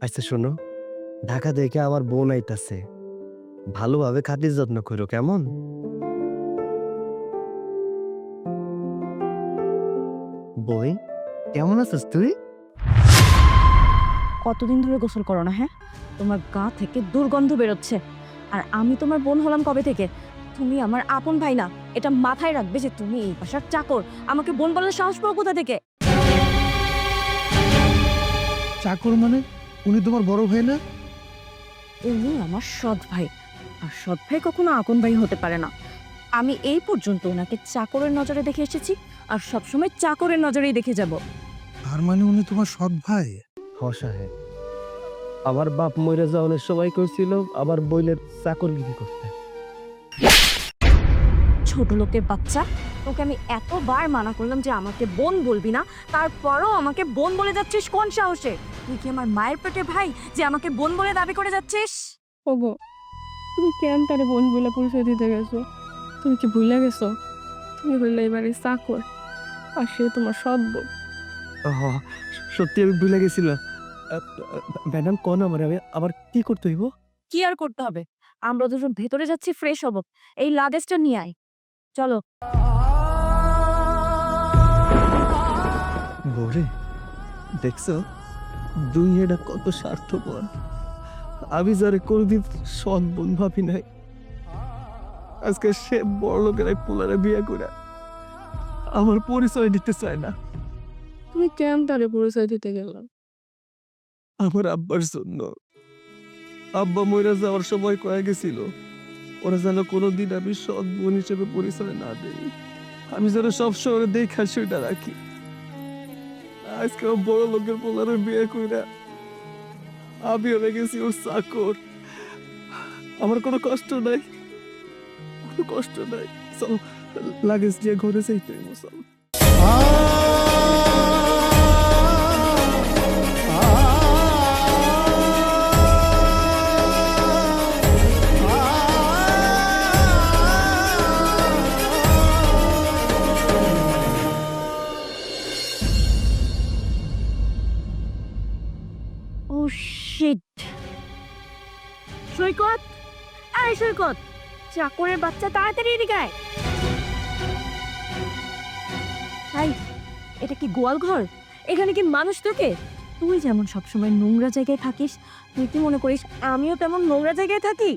আচ্ছা শোনো, ঢাকা দেখে আমার বোন আইতাছে, ভালোভাবে খাতির যত্ন করো কেমন? বই, কেমন আছিস তুই? কতদিন ধরে গোসল করো না? হ্যাঁ, তোমার গা থেকে দুর্গন্ধ বেরোচ্ছে। আর আমি তোমার বোন হলাম কবে থেকে? তুমি আমার আপন ভাই না, এটা মাথায় রাখবে যে তুমি এই বাসার চাকর। আমাকে বোন বলার সাহস পাও কোথা থেকে? চাকর মানে? উনি তোমার বড় ভাই না? উনি আমার সৎ ভাই, আর সৎ ভাই কখনো আপন ভাই হতে পারে না। আমি এই পর্যন্ত ওনাকে চাকরের নজরে দেখে এসেছি, আর সবসময় চাকরের নজরেই দেখে যাব। তার মানে উনি তোমার সৎ ভাই? হ সাহেব, আমার বাপ মইরা যাওয়ার সময় করছিল আবার বইলের চাকরগিরি করতে। ছোট লোকের বাচ্চা, তোকে আমি এতবার মানা করলাম যে আমাকে বোন বলবি না, তারপরও আমাকে বোন বলে যাচ্ছিস কোন সাহসে? তুই কি আমার মায়ের পেটে ভাই যে আমাকে বোন বলে দাবি করে যাচ্ছিস? ওগো, তুমি কেন তারে বোন বলে পরিচয় দিতে গেছো? তুমি কি ভুলে গেছো তুমি হইলে এবারে চাকর, আর সে তোমার সৎ বোন। হ, সত্যি আমি ভুলে গেছিলাম। ম্যাডাম কোন আমার আবার কি করতে হইব? কি আর করতে হবে, আমরা দুজন ভেতরে যাচ্ছি, ফ্রেশ হব। এই লাগেজটা নিয়ে আয়, চলো। বরে, দেখছো দুনিয়াটা কত স্বার্থপর। আমি যারে কোনদিন সৎ বোন ভাবি নাই, আজকে সে বড় লোকের এক পোলারে বিয়ে করে আমার পরিচয় দিতে চায় না। তুমি কেন তারে পরিচয় দিতে গেলাম? আমার আব্বার জন্য। আব্বা মইরা যাওয়ার সময় কয়ে গেছিল ওরা যেন কোনোদিন আমি সৎ বোন হিসেবে পরিচয় না দেই, আমি যেন সব সময় দেখা সেটা রাখি। আজকে ও বড় লোকের পোলারে বিয়ে কইরা আমি হয়ে গেছি ওর চাকর। আমার কোনো কষ্ট নাই, কোনো কষ্ট নাই। চলো লাগেজ দিয়ে ঘরে যাইতে হইব, চলো। ও শিট! সৈকত, আরে সৈকত, চাকরের বাচ্চা তাড়াতাড়ি এদিকে আয়। হাই, এটা কি গোয়াল ঘর? এখানে কি মানুষ তোকে? তুই যেমন সবসময় নোংরা জায়গায় থাকিস, তুই কি মনে করিস আমিও তেমন নোংরা জায়গায় থাকি?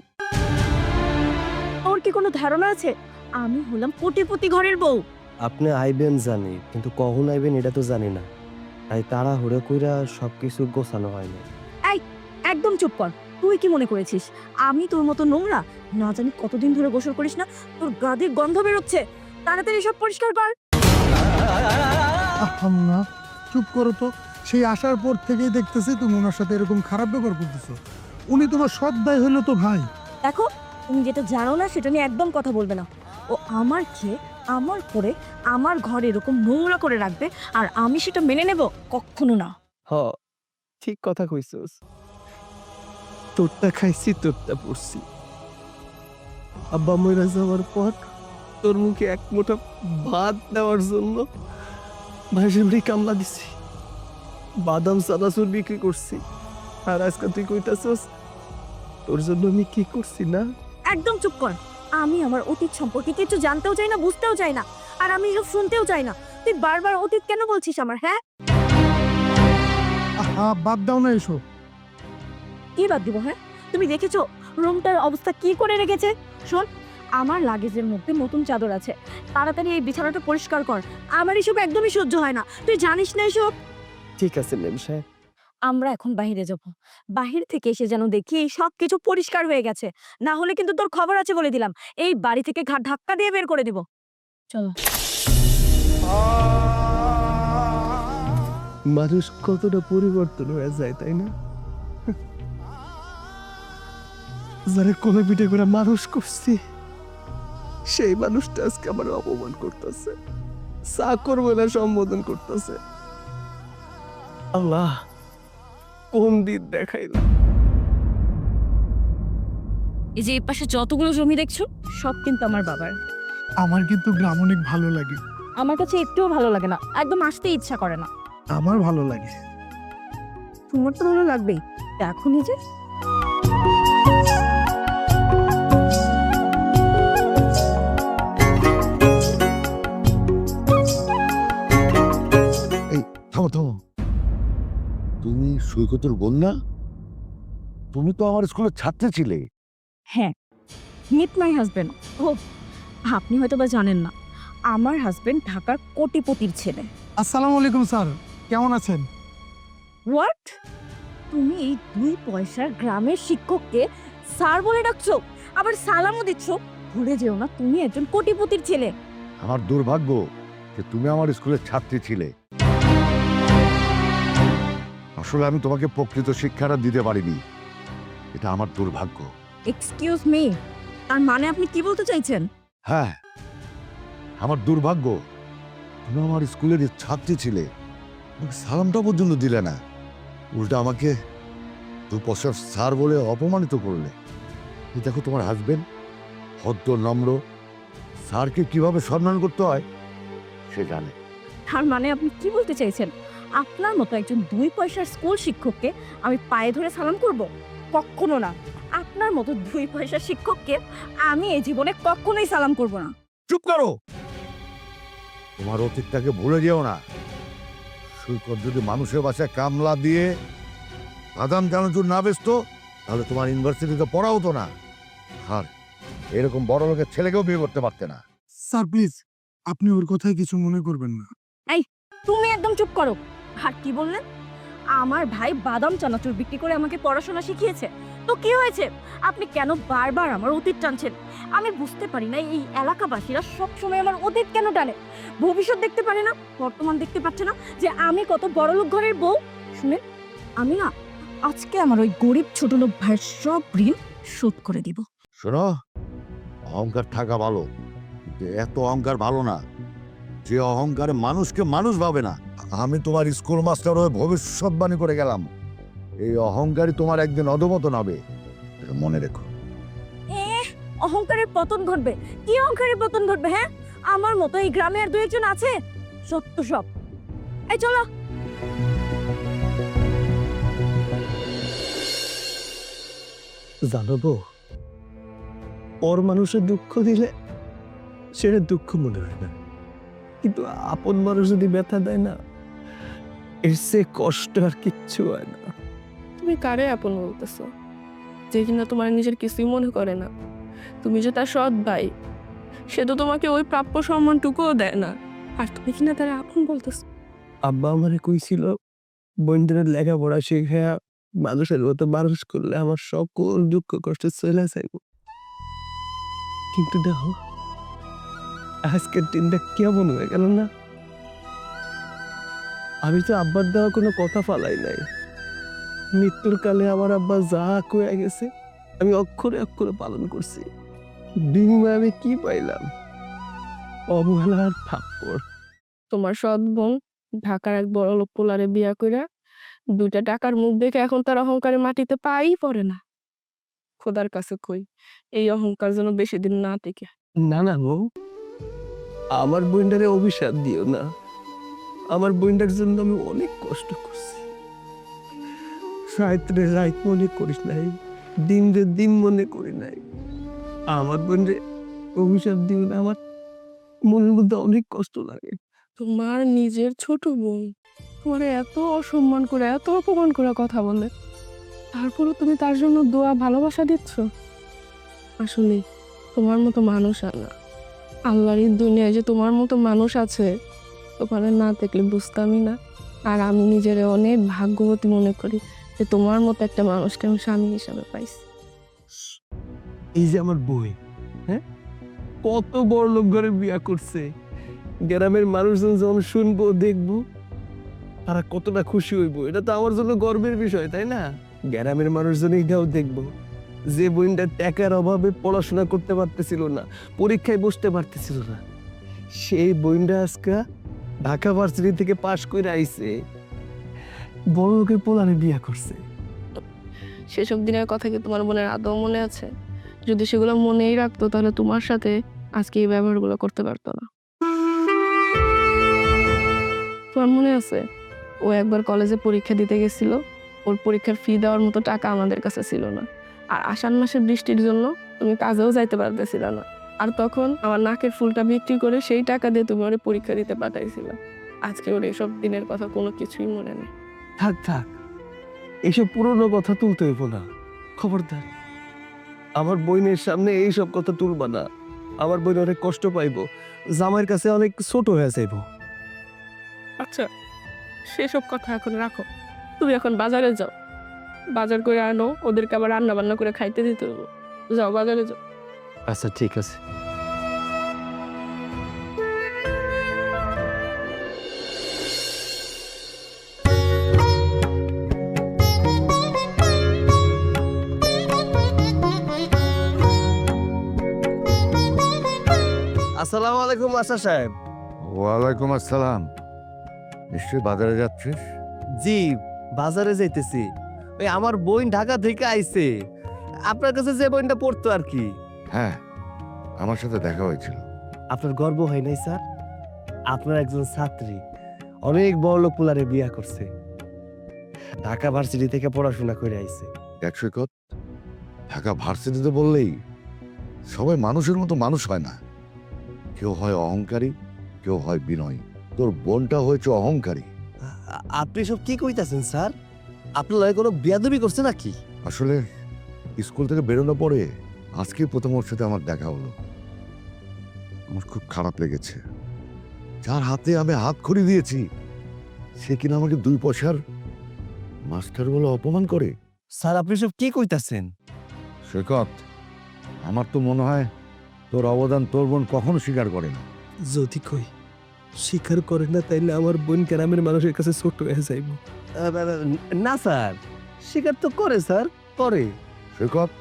তোর কি কোনো ধারণা আছে আমি হলাম কোটিপতি ঘরের বউ? আপনি আইবেন জানি, কিন্তু কখন আইবেন এটা তো জানি না, তাই তাড়াহুড়ো কইরা সবকিছু গোছানো হয়নি। একদম চুপ কর। তুই কি মনে করেছিস আমি তোর মতো নোংরা? না জানি কতদিন ধরে গোসল করিস না, তোর গা দিয়ে গন্ধ বেরোচ্ছে। তাড়াতাড়ি সব পরিষ্কার কর। না, চুপ করো তো। সেই আসার পর থেকেই দেখতেছি তুমি ওনার সাথে এরকম খারাপ ব্যবহার করতেছো। উনি তোমার সৎ ভাই হইলো তো ভাই। দেখো, তুমি যেটা জানো না সেটা নিয়ে একদম কথা বলবে না। ও আমার খেয়ে আমার করে আমার ঘর এরকম নোংরা করে রাখবে, আর আমি সেটা মেনে নেব? কখনো না। হ, ঠিক কথা কইছস। তোরটা খাইছি, তোরটা পড়ছি। আব্বা মইরা যাওয়ার পর তোর মুখে এক মুঠো ভাত দেওয়ার জন্য ভাইসে কামলা দিছি, বাদাম চানাচুর বিক্রি করছি। আর আজকে তুই কইতাছস তোর জন্য আমি কি করছি না? একদম চুপ কর। আমি আমার অতীত সম্পর্কে কিছু জানতেও চাই না, বুঝতেও চাই না, আর আমি এসব শুনতেও চাই না। তুই বারবার অতীত কেন বলছিস আমার? হ্যাঁ, বাদ দাও না এসব। কি বাদ দিব? হ্যাঁ, তুমি দেখেছো রুমটার অবস্থা কি করে রেখেছে? শোন, আমার লাগেজের মধ্যে নতুন চাদর আছে, তাড়াতাড়ি এই বিছানাটা পরিষ্কার কর। আমার এসব একদমই সহ্য হয় না, তুই জানিস না এসব। ঠিক আছে মেম সাহেব। আমরা এখন বাইরে যাব, বাহির থেকে এসে যেন দেখি এই সব কিছু পরিষ্কার হয়ে গেছে, না হলে কিন্তু তোর খবর আছে বলে দিলাম। এই বাড়ি থেকে ঘাট ধাক্কা দিয়ে বের করে দিব। চলো। মানুষ কতটা পরিবর্তন হয়ে যায়, তাই না? যারা কোলে পিঠে করে মানুষ করছি, সেই মানুষটা আজকে আমার অপমান করতেছে, চাকর বলে সম্বোধন করতেছে। আল্লাহ, কোন দিন দেখাইলাম। এই যে এই পাশে যতগুলো জমি দেখছো সব কিন্তু আমার বাবার। আমার কিন্তু গ্রাম অনেক ভালো লাগে। আমার কাছে একটুও ভালো লাগে না, একদম আসতে ইচ্ছা করে না। আমার ভালো লাগে। তোমার তো ভালো লাগবেই, দেখো নিজে। এই থামো থামো, তুমি সৈকতের বোন না? তুমি তো আমার স্কুলের ছাত্রী ছিলে। হ্যাঁ, মিট মাই হাজবেন্ড। ও, আপনি হয়তো বা জানেন না, আমার হাজবেন্ড ঢাকার কোটিপতির ছেলে। আসসালামু আলাইকুম স্যার, কেমন আছেন? হোয়াট? তুমি এই 2 পয়সার গ্রামের শিক্ষককে স্যার বলে ডাকছো, আবার সালামও দিচ্ছ? ভুলে যেও না তুমি একজন কোটিপতির ছেলে। আমার দুর্ভাগ্য যে তুমি আমার স্কুলের ছাত্রী ছিলে। আসলে আমি তোমাকে প্রকৃত শিক্ষাটা দিতে পারিনি, এটা আমার দুর্ভাগ্য। এক্সকিউজ মি, তার মানে আপনি কি বলতে চাইছেন? হ্যাঁ, আমার দুর্ভাগ্য। তুমি আমার স্কুলের ছাত্রী ছিলে, আমাকে সালামটা পর্যন্ত দিলে না, উল্টা আমাকে 2 পয়সার স্যার বলে অপমানিত করলে। এই দেখো তোমার হাজবেন্ড ভদ্র নম্র, স্যারকে কিভাবে সম্মান করতে হয় সে জানে। তার মানে আপনি কি বলতে চাইছেন, আপনার মতো একজন 2 পয়সার স্কুল শিক্ষককে আমি পায়ে ধরে সালাম করব? কখনো না। আপনার মতো 2 পয়সার শিক্ষককে আমি এই জীবনে কখনোই সালাম করব না। চুপ করো, তোমার অতীতটাকে ভুলে যেও না। সৈকত যদি মানুষের বাসায় কামলা দিয়ে বাদাম চানাচুর না বেচতো, তাহলে তোমার ইউনিভার্সিটিতে পড়া হতো না, আর এরকম বড় লোকের ছেলেকেও বিয়ে করতে পারতে না। স্যার প্লিজ, আপনি ওর কথায় কিছু মনে করবেন না। তুমি একদম চুপ করো। আর কি বললেন? আমার ভাই বাদাম চানাচুর বিক্রি করে আমাকে পড়াশোনা শিখিয়েছে, তো কি হয়েছে? আপনি কেন বারবার আমার অতীত টানছেন? আমি বুঝতে পারি না এই এলাকাবাসীরা সবসময় আমার অতীত কেন টানে। ভবিষ্যৎ দেখতে পারে না, বর্তমান দেখতে পাচ্ছে না যে আমি কত বড়লোক ঘরের বউ? শুনেন, আমি না আজকে আমার ওই গরিব ছোট লোক ভাইয়ের সব ঋণ শোধ করে দিব। শোনো, অহংকার থাকা ভালো, কিন্তু এত অহংকার ভালো না যে অহংকারে মানুষকে মানুষ ভাবে না। আমি তোমার স্কুল মাস্টার হয়ে ভবিষ্যৎবাণী করে গেলাম, এই অহংকারই তোমার একদিন অধপতন হবে, এটা মনে রেখো। অহংকারের পতন ঘটবে? কি অহংকারের পতন ঘটবে? হ্যাঁ, আমার মতো এই গ্রামে আর 2 জন আছে? সত্য সব। এই চলো। জানবো, পর মানুষের দুঃখ দিলে সেটা দুঃখ মনে হয় না, কিন্তু আপন মানুষ যদি ব্যথা দেয় না, এর সে কষ্ট আর কিচ্ছু হয় না। তুমি কারে আপন বলতেছো, যে কিনা তোমার নিজের কিছুই মনে করে না? তুমি যে তার সৎ ভাই, সে তো তোমাকে ওই প্রাপ্য সম্মানটুকুও দেয় না, আর তুমি কিনা তারা আপন বলতেছো? আব্বা আমারে কইছিল, বন্ধুদের লেখাপড়া শিখায়া মানুষের মতো মানুষ করলে আমার সকল দুঃখ কষ্ট চলে যাইব। কিন্তু দেখো, আজকের দিনটা কেমন হয়ে গেল না? আমি তো আব্বার দেওয়া কোনো কথা ফালাই নাই। মৃত্যুর কালে আমার আব্বা যা কয়ে গেছে আমি অক্ষরে অক্ষরে পালন করছি। বিনিময়ে আমি কি পাইলাম? অবহেলা আর থাপ্পড়। তোমার সৎ বোন ঢাকার এক বড় লোক পোলারে বিয়া কইরা 2টা টাকার মুখ দেখে এখন তার অহংকারে মাটিতে পাই পড়ে না। খোদার কাছে কই, এই অহংকার যেন বেশি দিন না টিকে। না না বউ, আমার বোনটারে অভিশাপ দিও না। আমার বোনটার জন্য আমি অনেক কষ্ট করছি। রাত্রে রাত মনে করিস নাই, দিন রে দিন মনে করি নাই। আমার বোনরে অভিশাপ দিও না, আমার মনের মধ্যে অনেক কষ্ট লাগে। তোমার নিজের ছোট বোন তোমার এত অসম্মান করে এত অপমান করে কথা বলে, তারপরও তুমি তার জন্য দোয়া ভালোবাসা দিচ্ছ? আসলে তোমার মতো মানুষ আর না। আল্লাহর এই দুনিয়ায় যে তোমার মতো মানুষ আছে, তোমার না দেখলে বুঝতামই না। আর আমি নিজের অনেক ভাগ্যবতী মনে করি যে তোমার মতো একটা মানুষকে আমি স্বামী হিসাবে পাইছি। এই যে আমার বই, হ্যাঁ, কত বড় লোক ঘরে বিয়া করছে। গ্রামের মানুষজন যখন শুনবো দেখবো, তারা কতটা খুশি হইব, এটা তো আমার জন্য গর্বের বিষয়, তাই না? গ্রামের মানুষজন এটাও দেখবো যে বোনটা টাকার অভাবে পড়াশোনা করতে পারতেছিল না, পরীক্ষায় বসতে পারতেছিল না, সেই বোনটা আজকে ঢাকা ভার্সিটি থেকে পাশ করে আইছে, বড় লোকের পোলারে বিয়া করছে। সেসব দিনের কথা কি তোমার বোনের আদৌ মনে আছে? যদি সেগুলো মনেই রাখতো তাহলে তোমার সাথে আজকে এই ব্যবহারগুলো করতে পারতো না। তোমার মনে আছে ও একবার কলেজে পরীক্ষা দিতে গেছিল, ও ওর পরীক্ষার ফি দেওয়ার মতো টাকা আমাদের কাছে ছিল না। আর আষাঢ় মাসের বৃষ্টির জন্য তুমি কাজেও যাইতে পারতেছিল না। আর তখন আমার নাকের ফুলটা বিক্রি করে সেই টাকা দিয়ে তুমি ওরে পরীক্ষা দিতে পাঠাইছিলে। আজকে ওর এসব দিনের কথা কোনো কিছুই মনে নেই। থাক থাক, এইসব পুরনো কথা তুলতে হইব না। খবরদার, আমার বোনের সামনে এইসব কথা তুলবা না। আমার বোন অনেক কষ্ট পাইব, জামাইয়ের কাছে অনেক ছোট হয়ে যাইব। আচ্ছা, সেসব কথা এখন রাখো। তুমি এখন বাজারে যাও, বাজার করে আনো, ওদেরকে আবার রান্না বান্না করে খাইতে দিতে হবে। যাও বাজারে যাও। আচ্ছা ঠিক আছে। আসসালামু আলাইকুম আশা সাহেব। ওয়ালাইকুম আসসালাম। নিশ্চয়ই বাজারে যাচ্ছিস? জি, বাজারে যাইতেছি। ওই আমার বোন ঢাকা থেকে আইছে, আপনার কাছে যে বোনটা পড়তো আর কি। হ্যাঁ, আমার সাথে দেখা হয়েছিল। আপনার গর্ব হয় নাই স্যার? আপনার একজন ছাত্রী অনেক বড় লোক পোলারে বিয়া করছে, ঢাকা ভার্সিটি থেকে পড়াশোনা করে আইছে। এক সৈকত, ঢাকা ভার্সিটিতে বললেই সবাই মানুষের মতো মানুষ হয় না। কেউ হয় অহংকারী, কেউ হয় বিনয়ী। তোর বোনটা হয়েছে অহংকারী। আপনি সব কি কইতাছেন স্যার? আপনার লগে কোনো বেয়াদবি করছে নাকি? আসলে স্কুল থেকে বেরোনোর পরে আজকে প্রথম ওর সাথে আমার দেখা হলো। আমার খুব খারাপ লেগেছে। যার হাতে আমি হাত খড়ি দিয়েছি, সে কিনা আমাকে 2 পয়সার মাস্টার বলে অপমান করে। স্যার আপনি সব কি কইতাছেন? সৈকত, আমার তো মনে হয় তোর অবদান তোর বোন কখনো স্বীকার করে না। যদি কই স্বীকার করে না, তাইলে আমার বোন গ্রামের মানুষের কাছে ছোট হয়ে যাইব। না স্যার, স্বীকার তো করে স্যার, করে। সৈকত,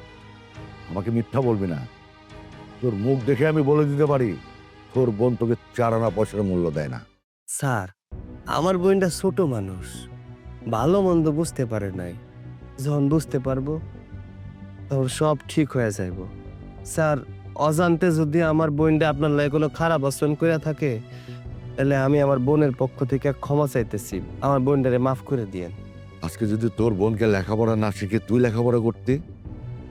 আমাকে মিথ্যা বলবি না। তোর মুখ দেখে আমি বলে দিতে পারি তোর বোন তোকে 4 আনা পয়সার মূল্য দেয় না। স্যার, আমার বোনটা ছোট মানুষ, ভালো মন্দ বুঝতে পারে নাই। যখন বুঝতে পারবো তখন সব ঠিক হয়ে যাইব। স্যার, অজান্তে যদি আমার বোনটা আপনার লাগে কোনো খারাপ আচরণ করে থাকে, তাহলে আমি আমার বোনের পক্ষ থেকে ক্ষমা চাইতেছি। আমার বোনটারে মাফ করে দিয়েন। আজকে যদি তোর বোনকে লেখাপড়া না শিখে তুই লেখাপড়া করতে,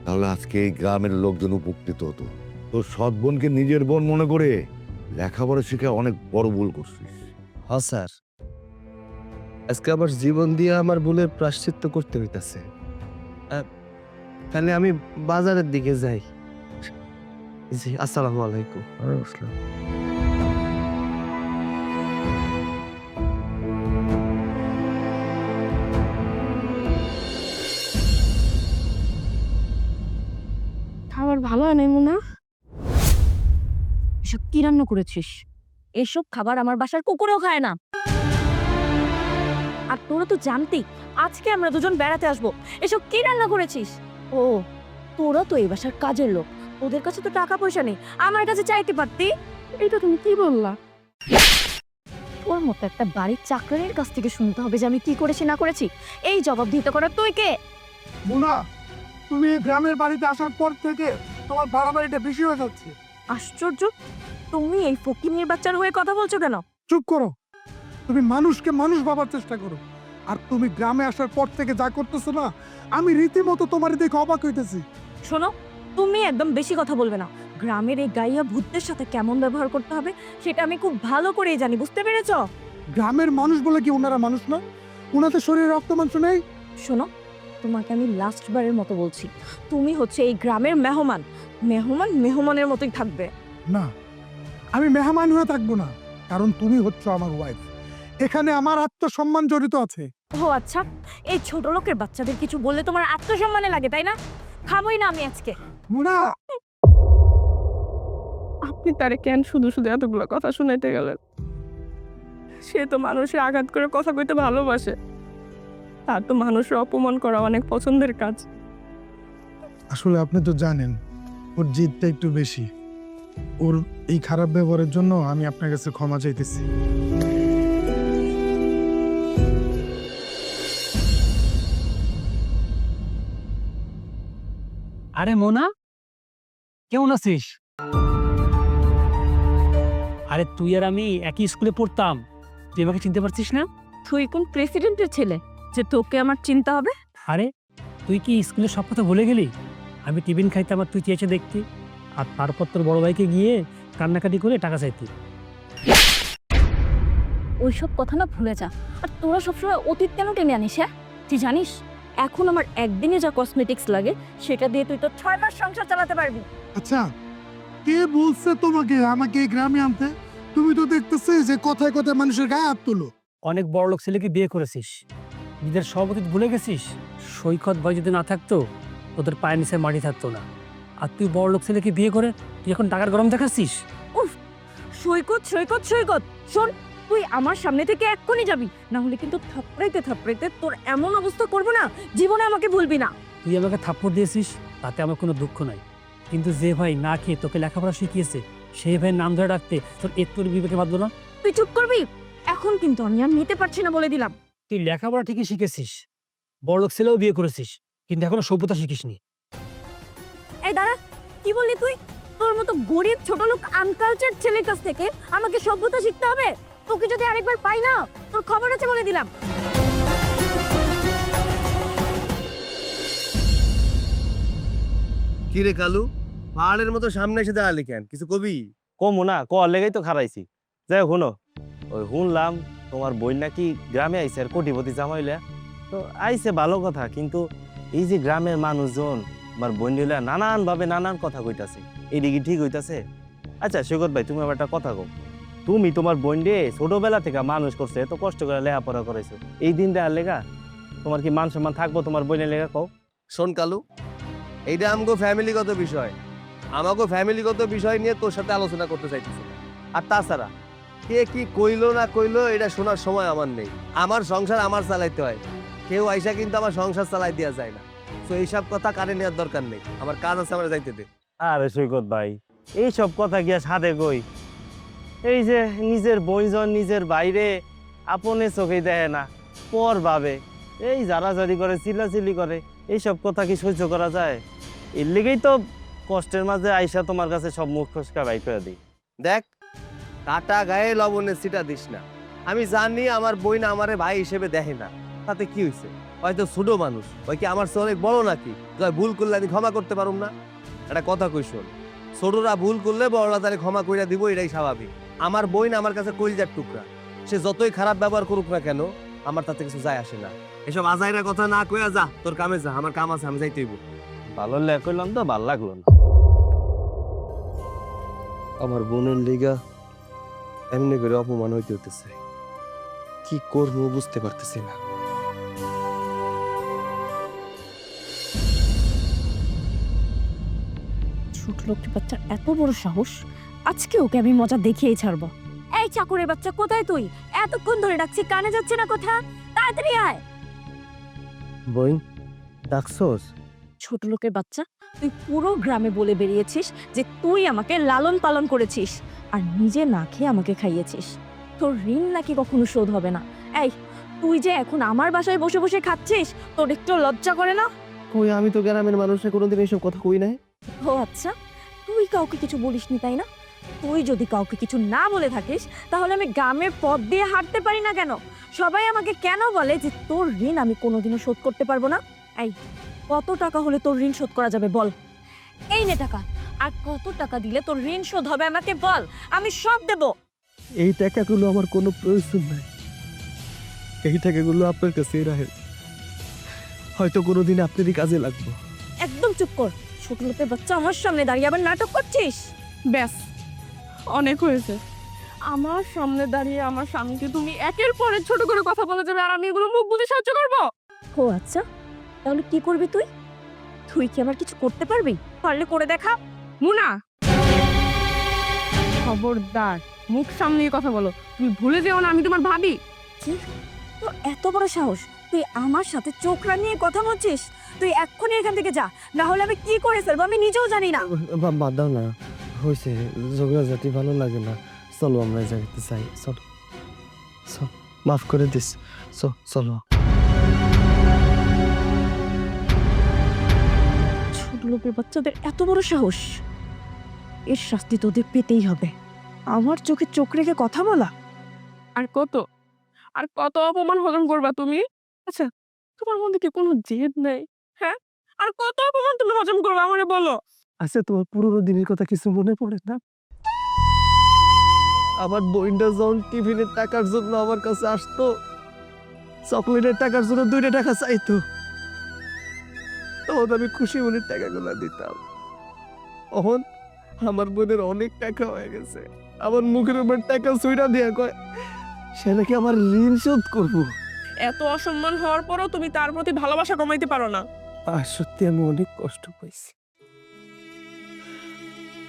তাহলে আজকে এই গ্রামের লোকজন উপকৃত হতো। তোর সৎ বোনকে নিজের বোন মনে করে লেখাপড়া শিখে অনেক বড় ভুল করছিস। হ্যাঁ স্যার, আজকে আবার জীবন দিয়ে আমার ভুলের প্রায়শ্চিত্ত করতে হইতাছে। তাহলে আমি বাজারের দিকে যাই। জি, আসসালামু আলাইকুম। খাবার ভালো হয় নাই মুনা? এসব কি রান্না করেছিস? এসব খাবার আমার বাসার কুকুরও খায় না। আর তোরা তো জানতেই আজকে আমরা দুজন বেড়াতে আসবো। এসব কি রান্না করেছিস? ও, তোরা তো এই বাসার কাজের লোক, ওদের কাছে তো টাকা পয়সা নেই, আমার কাছে চাইতে পারতি। এটা তুমি কি বললা? তোর মতো একটা বাড়ির চাকরানির কাছ থেকে শুনতে হবে যে আমি কি করেছি না করেছি? এই জবাব দিতে করার তুই কে? মুনা, তুমি এই গ্রামের বাড়িতে আসার পর থেকে তোমার বাড়াবাড়িটা বেশি হয়ে যাচ্ছে। আশ্চর্য, তুমি এই ফকিনীর বাচ্চার হয়ে কথা বলছো কেন? চুপ করো। তুমি মানুষকে মানুষ ভাবার চেষ্টা করো। আর তুমি গ্রামে আসার পর থেকে যা করতেছো না, আমি রীতিমতো তোমার দেখে অবাক হইতেছি। শোনো, তুমি একদম বেশি কথা বলবে না। গ্রামের এই গাইয়া ভূতদের সাথে কেমন ব্যবহার করতে হবে সেটা আমি খুব ভালো করেই জানি, বুঝতে পেরেছো? গ্রামের মানুষ বলে কি ওনারা মানুষ না? ওনাদের শরীরে রক্ত মাংস নেই? শোনো, তোমাকে আমি লাস্ট বারের মতো বলছি, তুমি হচ্ছে এই গ্রামের মেহমান। মেহমান মেহমানের মতোই থাকবে। না, আমি মেহমান হয়ে থাকবো না, কারণ তুমি হচ্ছে আমার ওয়াইফ। এখানে আমার আত্মসম্মান জড়িত আছে। ও আচ্ছা, এই ছোট লোকের বাচ্চাদের কিছু বললে তোমার আত্মসম্মানে লাগে, তাই না? খাবোই না আমি আজকে। মুনা, আপনি তারে কেন শুধু শুধু এতগুলো কথা শুনাইতে গেলেন? সে তো মানুষের আঘাত করে কথা কইতে ভালোবাসে। তার তো মানুষের অপমান করা অনেক পছন্দের কাজ। আসলে আপনি তো জানেন ওর জিদটা একটু বেশি। ওর এই খারাপ ব্যবহারের জন্য আমি আপনার কাছে ক্ষমা চাইতেছি। আরে মোনা, কেমন আছিস? আরে তুই আর আমি একই স্কুলে পড়তাম, তুই আমাকে চিনতে পারছিস না? তুই কোন প্রেসিডেন্টের ছেলে যে তোকে আমার চিন্তা হবে? আরে তুই কি স্কুলের সব কথা ভুলে গেলি? আমি টিফিন খাইতে আমার তুই চেয়েছে দেখতি, আর তারপর তোর বড় ভাইকে গিয়ে কান্নাকাটি করে টাকা চাইতি। ওইসব কথা না ভুলে যা। আর তোরা সবসময় অতীত কেন টেনে আনিস? হ্যাঁ, তুই জানিস এখন আমার একদিনে যা কসমেটিক্স লাগে সেটা দিয়ে তুই তো 6 মাস সংসার চালাতে পারবি। আচ্ছা, কে বলছে তোমাকে আমাকে এই গ্রামে আনতে? তুমি তো দেখতেছি যে কথায় কথায় মানুষের গায়ে হাত তুলো। অনেক বড় লোক ছেলেকে বিয়ে করেছিস, নিজের সব অতীত ভুলে গেছিস। সৈকত ভাই যদি না থাকতো তোদের পায়ের নিচে মাটি থাকতো না। আর তুই বড় লোক ছেলেকে বিয়ে করে তুই এখন টাকার গরম দেখাচ্ছিস। সৈকত সৈকত সৈকত, শোন, তুই আমার সামনে থেকে এক্ষুনি যাবি, না হলে কিন্তু থাপড়াইতে থাপড়াইতে তোর এমন অবস্থা করবো না, জীবনে আমাকে ভুলবি না। তুই আমাকে থাপ্পড় দিয়েছিস, তাতে আমার কোনো দুঃখ নাই, কিন্তু যে ভাই না খেয়ে তোকে লেখাপড়া শিখিয়েছে সেই ভাইয়ের নাম ধরে রাখতে তোর একটু বিবেকে বাঁধলো না? তুই চুপ করবি? এখন কিন্তু আমি আর নিতে পারছি না, বলে দিলাম। তুই লেখাপড়া ঠিকই শিখেছিস, বড়লোক ছেলেও বিয়ে করেছিস, কিন্তু এখনো সভ্যতা শিখিসনি। এই দাঁড়া, কি বললি তুই? তোর মতো গরিব ছোট লোক আনকালচার ছেলের কাছ থেকে আমাকে সভ্যতা শিখতে হবে? তোকে যদি আরেকবার পাই না, তোর খবর আছে, বলে দিলাম। কি রে কালু, পাহাড়ের মতো সামনে এসে দাঁড়ালি কেন? কিছু কবি? কমু না, কর লেগেই তো খারাইছি। যাই হোক, শুনো, ওই শুনলাম তোমার বই নাকি গ্রামে আইছে আর কোটিপতি জামাইলা। তো আইছে ভালো কথা, কিন্তু এই যে গ্রামের মানুষজন আমার বই নিলে নানান ভাবে নানান কথা কইতাছে, এইদিকে ঠিক হইতাছে? আচ্ছা সৈকত ভাই, তুমি আবার একটা কথা কও, তুমি তোমার বোন রে ছোটবেলা থেকে মানুষ করছে, এত কষ্ট করে লেখাপড়া করেছো, এই দিন দেওয়ার লেগা তোমার কি মান সম্মান থাকবো তোমার বোনের লেগা? কও। শোন কালু, এইটা আমগো ফ্যামিলিগত বিষয়, আমাগো ফ্যামিলিগত বিষয় নিয়ে তোর সাথে আলোচনা করতে চাইতেছি। আর তাছাড়া কে কি কইলো না কইলো এটা শোনার সময় আমার নেই। আমার সংসার আমার চালাইতে হয়, কেউ আইসা কিন্তু আমার সংসার চালাই দেওয়া যায় না। তো এইসব কথা কানে নেওয়ার দরকার নেই, আমার কাজ আছে, আমার যাইতে দে। আরে সৈকত ভাই, এইসব কথা গিয়া সাধে কই? এই যে নিজের বইজন নিজের বাইরে আপনে চোখে দেখে না, পর ভাবে, এই জারাজারি করে চিল্লাচিল্লি করে, এইসব কথা কি সহ্য করা যায়? এর লেগেই তো কষ্টের মাঝে আইসা তোমার কাছে সব মুখ ফসকা বাই করে দিই। দেখ, কাটা গায়ে লবণের সিটা দিস না। আমি জানি আমার বইন আমারে ভাই হিসেবে দেখে না, তাতে কি হয়েছে? হয়তো ছোট মানুষ, ওই কি আমার চেয়ে অনেক বড় নাকি? তুই ভুল করলে আমি ক্ষমা করতে পারুম না? একটা কথা কই শোন, ছোটরা ভুল করলে বড়রা তারে ক্ষমা কইরা দিব, এটাই স্বাভাবিক। আমার বইন আমার কাছে কলিজার টুকরা, সে যতই খারাপ ব্যবহার করুক না কেন আমার তাতে কিছু যায় আসে না। এসব আজাইরা কথা না কইয়া যা, তোর কামে যা, আমার কাম আছে, আমি যাইতে হইব। ভালো লেখ করলাম তো ভাল লাগলো না। আমার বোনের লিগা এমনি করে অপমান হইতে হইতেছে, কি করবো বুঝতে পারতেছি না। ছোট লোকটি বাচ্চার এত বড় সাহস, আজকে ওকে আমি মজা দেখিয়েই ছাড়বো। এই চাকরের বাচ্চা, কোথায় তুই? এতক্ষণ ধরে ডাকছি, কানে যাচ্ছে না কথা? তাড়াতাড়ি আয়। বইন ডাকছোস? ছোট লোকের বাচ্চা, তুই পুরো গ্রামে বলে বেরিয়েছিস যে তুই আমাকে লালন পালন করেছিস আর নিজে না খেয়ে আমাকে খাইয়েছিস। তোর ঋণ নাকি কখনো শোধ হবে না। এই, তুই যে এখন আমার বাসায় বসে বসে খাচ্ছিস, তোর একটু লজ্জা করে না? কই, আমি তো গ্রামের মানুষের কোনোদিন এইসব কথা কই নাই। ও আচ্ছা, তুই কাউকে কিছু বলিসনি তাই না? তুই যদি কাউকে কিছু না বলে থাকিস, তাহলে আমি গ্রামের পথ দিয়ে হাঁটতে পারি না কেন? সবাই আমাকে কেন বলে যে তোর ঋণ আমি কোনোদিনও শোধ করতে পারবো না? এই, কত টাকা হলে তোর ঋণ শোধ করা যাবে বল? এই নে টাকা। আর কত টাকা দিলে তোর ঋণ শোধ হবে আমাকে বল, আমি সব দেব। এই টাকাগুলো আমার কোনো প্রয়োজন নাই, এই টাকাগুলো আপনার কাছেই রাখেন, হয়তো কোনোদিন আপনারই কাজে লাগবে। একদম চুপ কর। ছোট লোকের বাচ্চা, আমার সামনে দাঁড়িয়ে আবার নাটক করছিস? ব্যাস, অনেক হয়েছে। আমার সামনে দাঁড়িয়ে আমার স্বামীকে তুমি একের পর এক ছোট করে কথা বলে যাবে, আর আমি এগুলো মুখ বুঝে সাহায্য করবো? ও আচ্ছা, তাহলে কি করবি তুই? তুই কি আমার কিছু করতে পারবি? পারলে করে দেখা। মুনা, খবরদার, মুখ সামলিয়ে কথা বলো। তুমি ভুলে যেও না আমি তোমার ভাবি। কি, তোর এত বড় সাহস? তুই আমার সাথে চোখ রাঙিয়ে কথা বলছিস? তুই এক্ষুনি এখান থেকে যা, না হলে আমি কি করে ফেলবো আমি নিজেও জানি না। বাদ দাও না, হয়েছে, ঝগড়া জাতি ভালো লাগে না, চলো আমরা যাইতে চাই, চলো, মাফ করে দিস, চলো। ছোট লোকের বাচ্চাদের এত বড় সাহস, এর শাস্তি তোদের পেতেই হবে। আমার চোখে চোখ রেখে কথা বলা। আর কত অপমান হজম করবা তুমি? আচ্ছা, তোমার মধ্যে কি কোনো জেদ নাই? হ্যাঁ, আর কত অপমান তুমি হজম করবে আমারে বলো? আচ্ছা, তোমার পুরোনো দিনের কথা কিছু মনে পড়ে না? আমার বোনটা যখন টিফিনের টাকার জন্য আমার কাছে আসতো, চকলেটের টাকার জন্য 2টা টাকা চাইতো, তখন আমি খুশি মনে টাকাগুলো দিতাম। এখন আমার বোনের অনেক টাকা হয়ে গেছে, আমার মুখের উপর টাকা ছুঁড়া দিয়া কয় সে নাকি আমার ঋণ শোধ করবো। এত অসম্মান হওয়ার পরও তুমি তার প্রতি ভালোবাসা কমাইতে পারো না। আর সত্যি আমি অনেক কষ্ট পাইছি।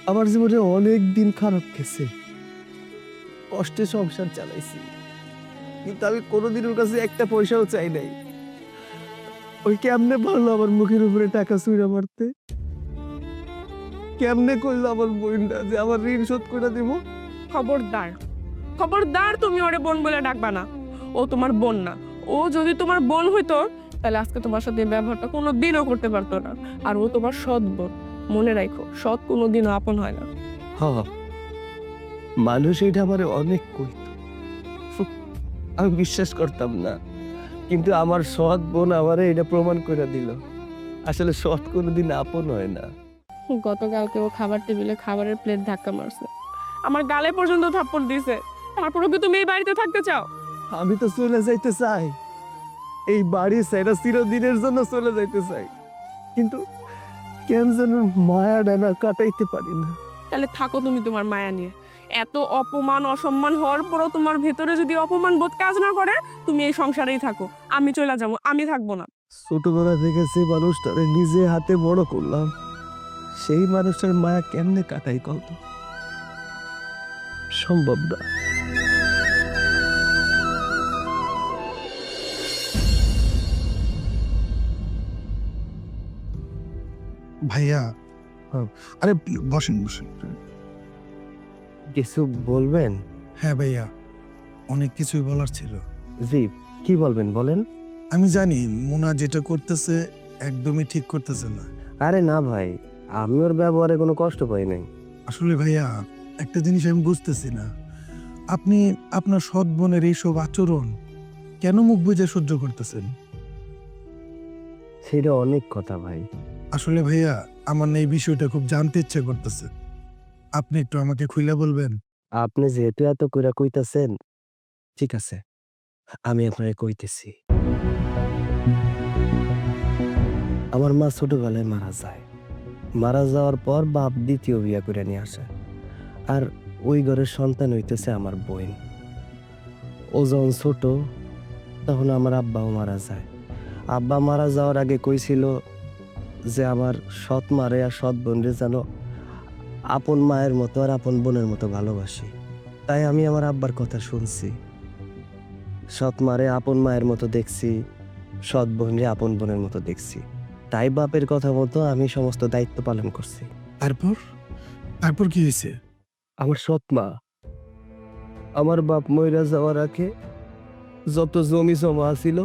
আমার জীবনে অনেক দিন খারাপ গেছে, কষ্টে সংসার চালাইছি, কিন্তু আমি কোনোদিন ওর কাছে একটা পয়সাও চাই নাই। ওই কেমনে পারলো আমার মুখের উপরে টাকা ছুঁড়া মারতে? কেমনে করলো আমার বোনটা যে আমার ঋণ শোধ করে দিব? খবরদার, খবরদার, তুমি ওরে বোন বলে ডাকবা না। ও তোমার বোন না। ও যদি তোমার বোন হইতো তাহলে আজকে তোমার সাথে এই ব্যবহারটা কোনো দিনও করতে পারতো না। আর ও তোমার সৎ বোন। মনে রাখো, সৎ কোনোদিনও আপন হয় না। হ্যাঁ, মানুষ এটা আমার অনেক কইত, আমি বিশ্বাস করতাম না, কিন্তু আমার সৎ বোন আমারে এটা প্রমাণ করে দিল আসলে সৎ কোনোদিন আপন হয় না। গতকালকে ও খাবার টেবিলে খাবারের প্লেট ধাক্কা মারছে, আমার গালে পর্যন্ত থাপ্পড় দিছে। তারপরেও কি তুমি এই বাড়িতে থাকতে চাও? আমি তো চলে যাইতে চাই, এই বাড়ি ছেড়ে চিরদিনের জন্য চলে যাইতে চাই, কিন্তু কেন যেন মায়া ডানা কাটাইতে পারি না। তাহলে থাকো তুমি তোমার মায়া নিয়ে। এত অপমান অসম্মান হওয়ার পরও তোমার ভেতরে যদি অপমান বোধ কাজ না করে, তুমি এই সংসারেই থাকো। আমি চলে যাবো, আমি থাকবো না। ছোটবেলা থেকে সেই মানুষটারে নিজে হাতে বড় করলাম, সেই মানুষটার মায়া কেমনে কাটাই কত সম্ভব না। ভাইয়া, আরে বসেন বসেন। কিছু বলবেন? হ্যাঁ ভাইয়া, অনেক কিছুই বলার ছিল। জি, কি বলবেন বলেন। আমি জানি মুনা যেটা করতেছে একদমই ঠিক করতেছে না। আরে না ভাই, আমি ওর ব্যবহারে কোনো কষ্ট পাই নাই। আসলে ভাইয়া, একটা জিনিস আমি বুঝতেছি না, আপনি আপনার সৎ বোনের এইসব আচরণ কেন মুখ বুজে সহ্য করতেছেন? সেটা অনেক কথা ভাই। আসলে ভাইয়া, আমার না এই বিষয়টা খুব জানতে ইচ্ছে করতেছে, আপনি একটু আমাকে খুলে বলবেন? আপনি যেহেতু এত কইরা কইতাছেন, ঠিক আছে, আমি আপনাকে কইতেছি। আমার মা ছোটবেলায় মারা যায়। মারা যাওয়ার পর বাপ দ্বিতীয় বিয়া করে নিয়ে আসে, আর ওই ঘরের সন্তান হইতেছে আমার বোন। ও যখন ছোট তখন আমার আব্বাও মারা যায়। আব্বা মারা যাওয়ার আগে কইছিল যে আমার সৎ মারে আর সৎ বোনরে যেন আপন মায়ের মতো আর আপন বোনের মতো ভালোবাসি। তাই আমি আমার আব্বার কথা শুনছি, সৎ মারে আপন মায়ের মতো দেখছি, সৎ বোনরে আপন বোনের মতো দেখছি। তাই বাপের কথা মতো আমি সমস্ত দায়িত্ব পালন করছি। তারপর তারপর কি হয়েছে? আমার সৎ মা আমার বাপ মইরা যাওয়ার আগে যত জমি জমা ছিল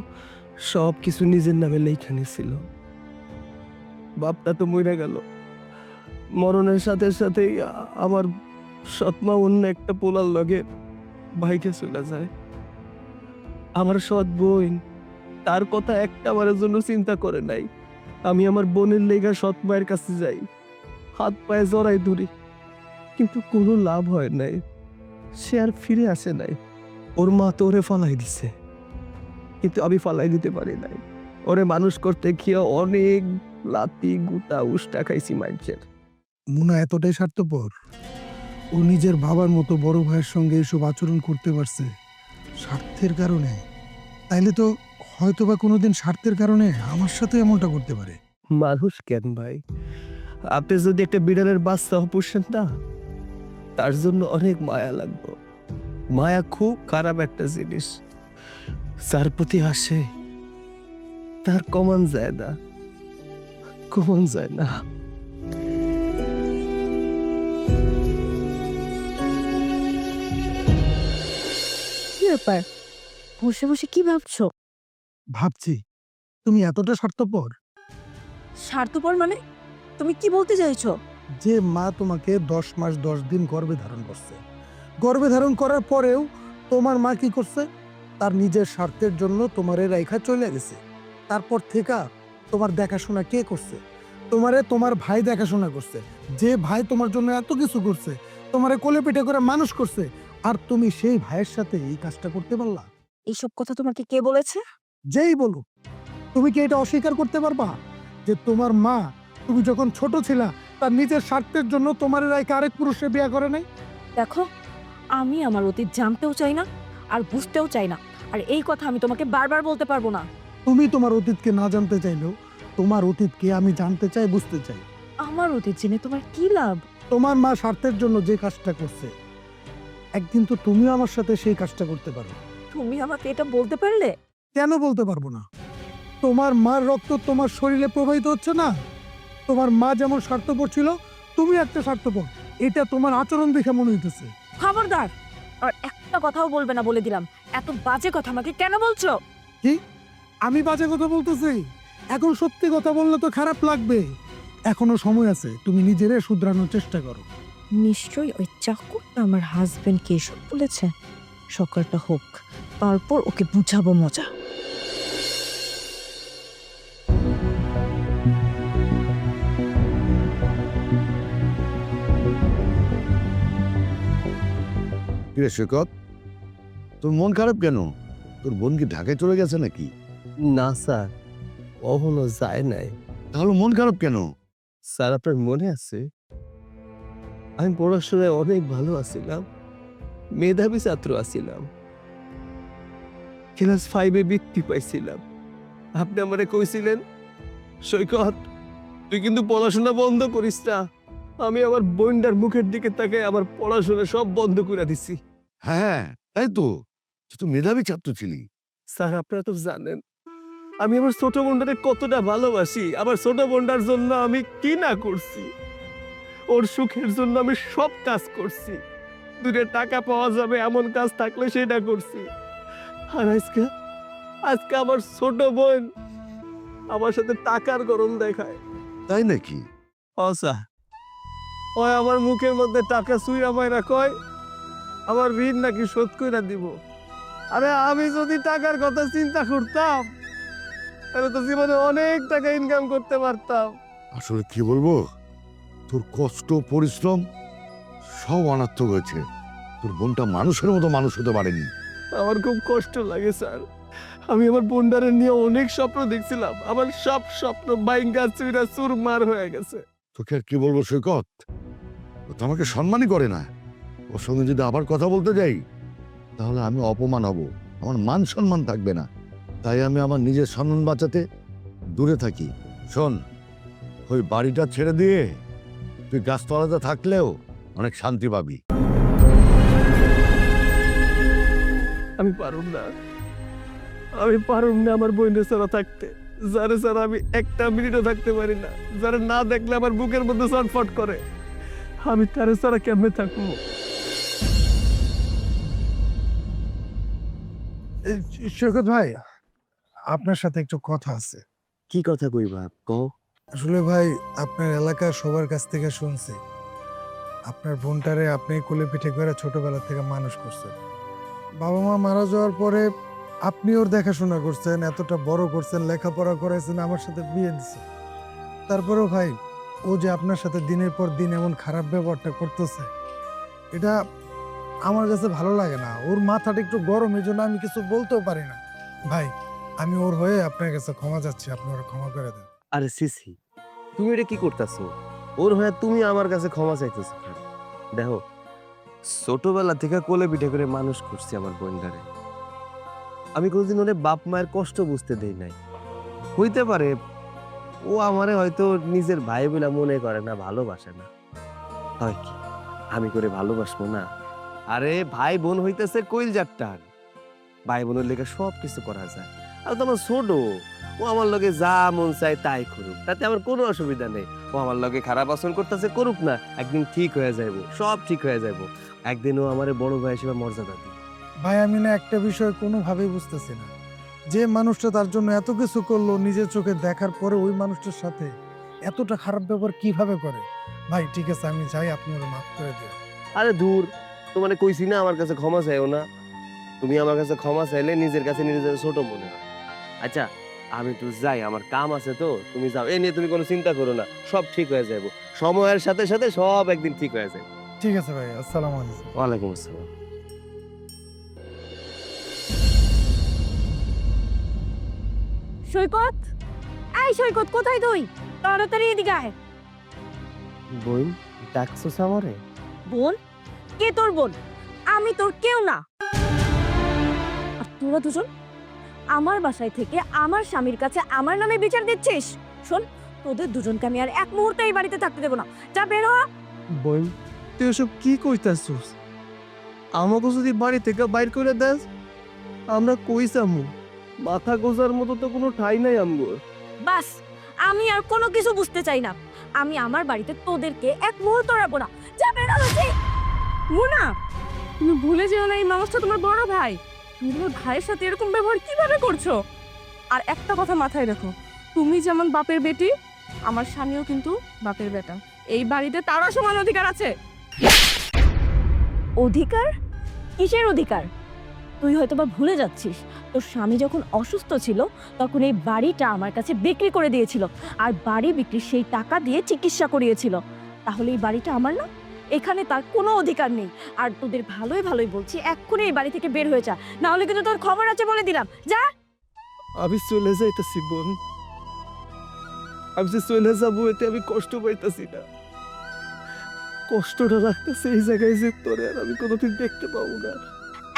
সব কিছু নিজের নামে লেখা নিছিল। বাপটা তো মইরা গেল, মরণের সাথে সাথেই আমার সৎ মা অন্য একটা পোলার লগে ভাইকে চলে যায়। আমার সৎ বোন তার কথা একটা বারের জন্য চিন্তা করে নাই। আমি আমার বোনের লেগা সৎ মায়ের কাছে যাই, হাত পায়ে জড়াই ধরি, কিন্তু কোনো লাভ হয় নাই। সে আর ফিরে আসে নাই। ওর মা তো ওরে ফালাই দিছে, কিন্তু আমি ফালাই দিতে পারি নাই। ওরে মানুষ করতে গিয়ে অনেক লাতি গুতা উষ্টা খাইছি মানুষের। মুনা এতটাই স্বার্থপর, ও নিজের বাবার মতো বড় ভাইয়ের সঙ্গে এসব আচরণ করতে পারছে স্বার্থের কারণে। তাইলে তো হয়তোবা কোনোদিন স্বার্থের কারণে আমার সাথে এমনটা করতে পারে। মানুষ কেন ভাই, আপনি যদি একটা বিড়ালের বাচ্চা পুষেন না, তার জন্য অনেক মায়া লাগবে। মায়া খুব খারাপ একটা জিনিস, যার প্রতি আসে তার কমান যায় না, কমান যায় না। কি ব্যাপার? বসে বসে কি ভাবছো? ভাবছি, তুমি এতটা স্বার্থপর স্বার্থপর মানে? তুমি কি বলতে চাইছো? যে মা তোমাকে 10 মাস 10 দিন গর্ভে ধারণ করছে, গর্ভে ধারণ করার পরেও তোমার মা কি করছে? তার নিজের স্বার্থের জন্য তোমার রাইখা চলে গেছে। তারপর থেকে তোমার দেখাশোনা কে করছে? তোমারে তোমার ভাই দেখাশোনা করছে। যে ভাই তোমার জন্য এত কিছু করছে, তোমারে কোলে পিঠে করে মানুষ করছে, আর তুমি সেই ভাইয়ের সাথে এই কাজটা করতে পারলা? এইসব কথা তোমাকে কে বলেছে? যেই বলো, তুমি কি এটা অস্বীকার করতে পারবা যে তোমার মা তুমি যখন ছোট ছিলা তার নিজের স্বার্থের জন্য তোমার রায়কে আরেক পুরুষে বিয়ে করে নাই? দেখো, আমি আমার অতীত জানতেও চাই না আর বুঝতেও চাই না, আর এই কথা আমি তোমাকে বারবার বলতে পারবো না। তুমি তোমার অতীতকে না জানতে চাইলেও তোমার অতীতকে আমি জানতে চাই, বুঝতে চাই। আমার অতীত জেনে তোমার কি লাভ? তোমার মা স্বার্থের জন্য যে কাজটা করছে, একদিন তো তুমিও আমার সাথে সেই কাজটা করতে পারো। তুমি আমাকে এটা বলতে পারলে? কেন বলতে পারবো না? তোমার মার রক্ত তোমার শরীরে প্রবাহিত হচ্ছে না? তোমার মা যেমন স্বার্থপর ছিল, তুমি একটা স্বার্থপর। এটা তোমার আচরণ দেখে মনে হইতেছে। খবরদার, আর একটা কথাও বলবে না বলে দিলাম। এত বাজে কথা আমাকে কেন বলছো? কি আমি বাজে কথা বলতেছি? এখন সত্যি কথা বললে তো খারাপ লাগবে। এখনো সময় আছে, তুমি নিজেরে শুধরানোর চেষ্টা করো। নিশ্চয়ই ওই চাকরটা আমার হাজবেন্ডকে এসব বলেছে। সকালটা হোক, তারপর ওকে বুঝাবো মজা। কিরে সৈকত, তোর মন খারাপ কেন? তোর বোন কি ঢাকায় চলে গেছে নাকি? না স্যার, কখনো যায় নাই। তাহলে মন খারাপ কেন? স্যার, আপনার মনে আছে আমি পড়াশোনায় অনেক ভালো আছিলাম, মেধাবী ছাত্র আছিলাম, ক্লাস 5-এ বৃত্তি পাইছিলাম। আপনি আমারে কইছিলেন, সৈকত তুই কিন্তু পড়াশোনা বন্ধ করিস না। আমি আমার বোনটার মুখের দিকে তাকাই আমার পড়াশোনা সব বন্ধ করে দিছি। হ্যাঁ, তাই তো, তুই তো মেধাবী ছাত্র ছিলি। স্যার, আপনারা তো জানেন আমি আমার ছোট বোনটাকে কতটা ভালোবাসি। আমার ছোট বোনটার জন্য আমি কি না করছি। ওর সুখের জন্য আমি সব কাজ করছি। দূরে টাকা পাওয়া যাবে এমন কাজ থাকলে সেটা করছি। আর আজকে আজকে আমার ছোট বোন আমার সাথে টাকার গরম দেখায়। তাই নাকি? স্যার, ওই আমার মুখের মধ্যে টাকা চুইরা মাইরা কয় আমার ঋণ নাকি শোধ কইরা দিব। আরে আমি যদি টাকার কথা চিন্তা করতাম তাহলে তো জীবনে অনেক টাকা ইনকাম করতে পারতাম। আসলে কি বলবো, তোর কষ্ট পরিশ্রম সব অনার্থক হয়েছে। তোর বোনটা মানুষের মতো মানুষ হতে পারেনি। আমার খুব কষ্ট লাগে স্যার। আমি আমার বোনটারে নিয়ে অনেক স্বপ্ন দেখছিলাম, আমার সব স্বপ্ন বাইঙ্গা চুইরা চুরমার হয়ে গেছে। তোকে আর কি বলবো সৈকত, ও তো আমাকে সম্মানই করে না। ওর সঙ্গে যদি আবার কথা বলতে যাই তাহলে আমি অপমান হব, আমার মান সম্মান থাকবে না। তাই আমি আমার নিজের সম্মান বাঁচাতে দূরে থাকি। শোন, ওই বাড়িটা ছেড়ে দিয়ে তুই গাছতলাতে থাকলেও অনেক শান্তি পাবি। আমি পারুম না, আমার বোনের ছাড়া থাকতে। যারে ছাড়া আমি একটা মিনিটও থাকতে পারি না, যারা না দেখলে আমার বুকের মধ্যে ছটফট করে। আমি তারে ছাড়া কেমনে থাকবো? সৈকত ভাই, আপনার সাথে একটু কথা আছে। কি কথা কইবা কও? আসলে ভাই, আপনার এলাকার সবার কাছ থেকে শুনছি আপনার বোনটারে আপনি কোলে পিঠে করে ছোটবেলা থেকে মানুষ করছেন। বাবা মা মারা যাওয়ার পরে আপনি ওর দেখাশোনা করছেন, এতটা বড় করছেন, লেখাপড়া করাইছেন, আমার সাথে বিয়ে দিচ্ছেন। তারপরেও ভাই, ও যে আপনার সাথে দিনের পর দিন এমন খারাপ ব্যবহারটা করতেছে, এটা আমার কাছে ভালো লাগে না। ওর মাথাটা একটু গরম, এই জন্য আমি কিছু বলতেও পারি না। ভাই, আমি ওর হয়ে আপনার কাছে ক্ষমা চাচ্ছি, আপনি ওরা ক্ষমা করে দেন। আরে সিসি, তুমি এটা কি করতেছো? ওর হয়ে তুমি আমার কাছে ক্ষমা চাইতেছো কেন? দেখো, ছোটবেলা থেকে কোলে পিঠে করে মানুষ করছি আমার বোনটারে। আমি কোনোদিন ওরে বাপ মায়ের কষ্ট বুঝতে দেই নাই। হইতে পারে ও আমারে হয়তো নিজের ভাই বলে মনে করে না, ভালোবাসে না। হয় কি আমি করে ভালোবাসবো না? আরে ভাই বোন হইতেছে কইলজার টান। ভাই বোনের লেগে সব কিছু করা যায়। আর তো আমার ছোট, ও আমার লগে যা মন চায় তাই করুক, তাতে আমার কোনো অসুবিধা নেই। ও আমার লগে খারাপ আচরণ করতেছে, করুক না, একদিন ঠিক হয়ে যাইব, সব ঠিক হয়ে যাইব। একদিন ও আমার বড় ভাই হিসেবে মর্যাদা দিবে। ভাই, আমি না একটা বিষয় কোনোভাবেই বুঝতেছি না, যে মানুষটা তার জন্য এত কিছু করলো, নিজের চোখে দেখার পরে ওই মানুষটার সাথে এতটা খারাপ ব্যবহার কিভাবে করে। ভাই ঠিক আছে, আমি চাই আপনি ওরা মাফ করে দিন। আরে দূর, তোমারে কইছি না আমার কাছে ক্ষমা চাইও না। তুমি আমার কাছে ক্ষমা চাইলে নিজের কাছে নিজের ছোট মনে হয়। আচ্ছা, আমি তো যাই, আমার কাম আছে তো, তুমি যাও, এ নিয়ে তুমি কোনো চিন্তা করো না, সব ঠিক হয়ে যাবে, সময়ের সাথে সাথে সব একদিন ঠিক হয়ে যাবে। ঠিক আছে ভাই, আসসালামু আলাইকুম। ওয়ালাইকুম আসসালাম। সৈকত, এই সৈকত, কোথায় তুই? তাড়াতাড়ি এদিকে আয়। বোন, ডাকছোস আমারে? বোন? কে তোর বোন? আমি তোর কেউ না। আর তোরা দুজন আমার বাসায় থেকে আমার স্বামীর কাছে আমার নামে বিচার দিচ্ছিস? শোন, তোদের দুজনকে আমি আর এক মুহূর্তে এই বাড়িতে থাকতে দেবো না। যা বের হ। বোন, তুই ওসব কি কইতাছিস? আমাকে যদি বাড়ি থেকে বাইর করে দেস, আমরা কই যামু? মাথা গোজার মতো তো কোনো ঠাই নাই আমগো। বাস, আমি আর কোনো কিছু বুঝতে চাই না। আমি আমার বাড়িতে তোদেরকে এক মুহূর্ত রাখবো না। যা বের হ বলছি। মুনা, তুমি ভুলে যেও না এই মানুষটা তোমার বড় ভাই। তুমি তোমার ভাইয়ের সাথে এরকম ব্যবহার কিভাবে করছো? আর একটা কথা মাথায় রাখো, তুমি যেমন বাপের বেটি, আমার স্বামীও কিন্তু বাপের বেটা। এই বাড়িতে তারও সমান অধিকার আছে। অধিকার? কিসের অধিকার? তুই হয়তো বা ভুলে যাচ্ছিস, তোর স্বামী যখন অসুস্থ ছিল তখন এই বাড়িটা আমার কাছে বিক্রি করে দিয়েছিল, আর বাড়ি বিক্রি সেই টাকা দিয়ে চিকিৎসা করিয়েছিল। তাহলে এই বাড়িটা আমার না? এখানে তার কোনো অধিকার নেই। আর তোদের ভালোই ভালোই বলছি, এক্ষুনি এই বাড়ি থেকে বের হয়ে যা, না হলে কিন্তু তোর খবর আছে বলে দিলাম। যা। আমি চলে যাইতাছি বোন। আমি যে চলে যাবো এতে আমি কষ্ট পাইতাছি না। কষ্টটা রাখতেছে এই জায়গায় যে তোরে আর আমি কোনোদিন দেখতে পাবো না।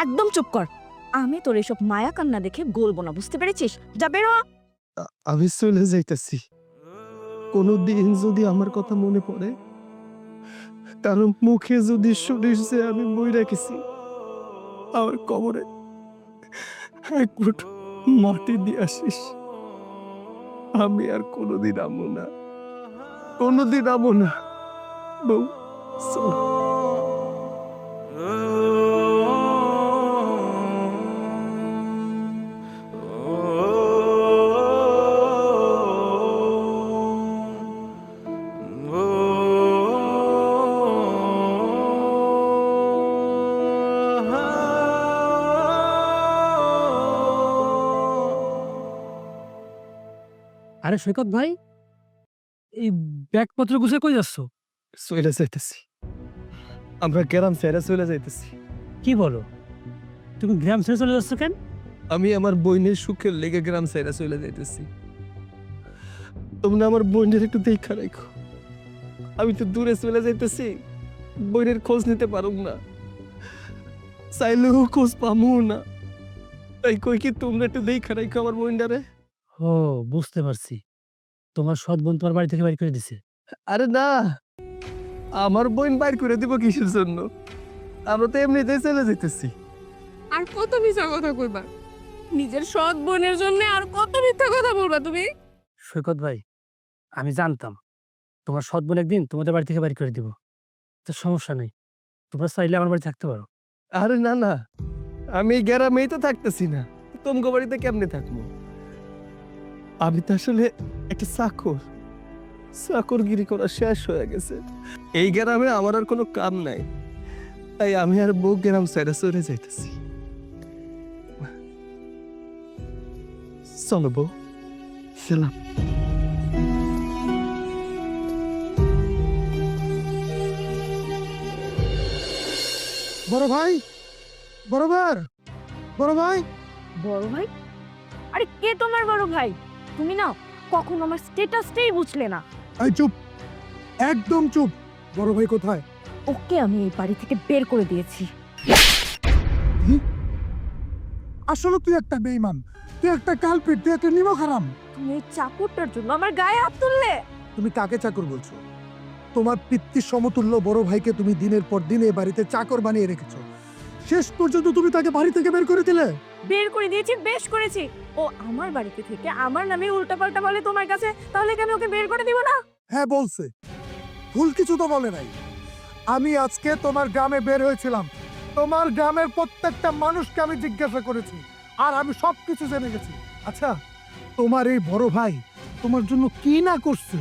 একদম চুপ কর। আমি তোর এসব মায়া কান্না দেখে গলবো না, বুঝতে পেরেছিস? যা বের হ। আমি চলে যাইতাছি। কোনোদিন যদি আমার কথা মনে পড়ে, কারো মুখে যদি শুনিস যে আমি বই রেখেছি, আমার কবরে এক ফুট মাটি দিয়ে আসিস। আমি আর কোনোদিন আমো না, কোনোদিন আমো না। বউ, চল। আরে সৈকত ভাই, এই ব্যাগপত্র গুছিয়ে কই যাচ্ছ? চলে যাইতেছি, আমরা গ্রাম ছেড়ে চলে যাইতেছি। কি বলো, তুমি গ্রাম ছেড়ে চলে যাচ্ছ কেন? আমি আমার বোনের সুখের লেগে গ্রাম ছেড়ে চলে যাইতেছি। তোমরা আমার বোনের একটু দেখা রাখো। আমি তো দূরে চলে যাইতেছি, বোনের খোঁজ নিতে পারুম না, চাইলেও খোঁজ পামু না। তাই কই কি তোমরা একটু দেখা রাখো আমার বোনটারে। ও, বুঝতে পারছি, তোমার সৎ বোন তোমার বাড়ি থেকে বাড়ি করে দিছে। আরে না, আমার বোন বাইর করে দিব কিসের জন্য? আমরা তো এমনিতেই চলে যাইতেছি। আর কত মিথ্যা কথা কইবা? নিজের সৎ বোনের জন্য আর কত মিথ্যা কথা বলবা তুমি? সৈকত ভাই, আমি জানতাম তোমার সৎ বোন একদিন তোমাদের বাড়ি থেকে বাড়ি করে দিব। তো সমস্যা নেই, তোমরা চাইলে আমার বাড়ি থাকতে পারো। আরে না না, আমি এই গ্রামেই তো থাকতেছি না, তোমগো বাড়িতে কেমনে থাকবো? আমি তো আসলে একটা চাকরগিরি করা শেষ হয়ে গেছে। এই গ্রামে আমার আর কোনো কাম নাই, তাই আমি আর বউ গ্রাম ছেড়ে চলে যাইতেছি। চলো বউ, ছিলাম। বড় ভাই, বড় ভাই, বড় ভাই। বড় ভাই? আরে কে তোমার বড় ভাই? তুমি না কখনো আমার স্ট্যাটাসটাই বুঝলে না। এই চুপ, একদম চুপ। বড় ভাই কোথায়? ওকে আমি এই বাড়ি থেকে বের করে দিয়েছি। আসলে তুই একটা বেঈমান, তুই একটা কালপিট, তুই একটা নিমক হারাম। তুমি এই চাকরটার জন্য আমার গায়ে হাত তুললে। তুমি কাকে চাকর বলছো? তোমার পিতৃ সমতুল্য বড় ভাইকে তুমি দিনের পর দিন এই বাড়িতে চাকর বানিয়ে রেখেছো, শেষ পর্যন্ত তুমি তাকে বাড়ি থেকে বের করে দিলে। বের করে দিয়েছি, বেশ করেছি। ও আমার বাড়িতে থেকে আমার নামে উল্টাপাল্টা বলে তোমার কাছে, তাহলে কেন ওকে বের করে দিব না? হ্যাঁ বলছে, ভুল কিছু তো বলে নাই। আমি আজকে তোমার গ্রামে বের হয়েছিলাম, তোমার গ্রামের প্রত্যেকটা মানুষকে আমি জিজ্ঞাসা করেছি, আর আমি সবকিছু জেনে গেছি। আচ্ছা, তোমার এই বড় ভাই তোমার জন্য কি না করছে,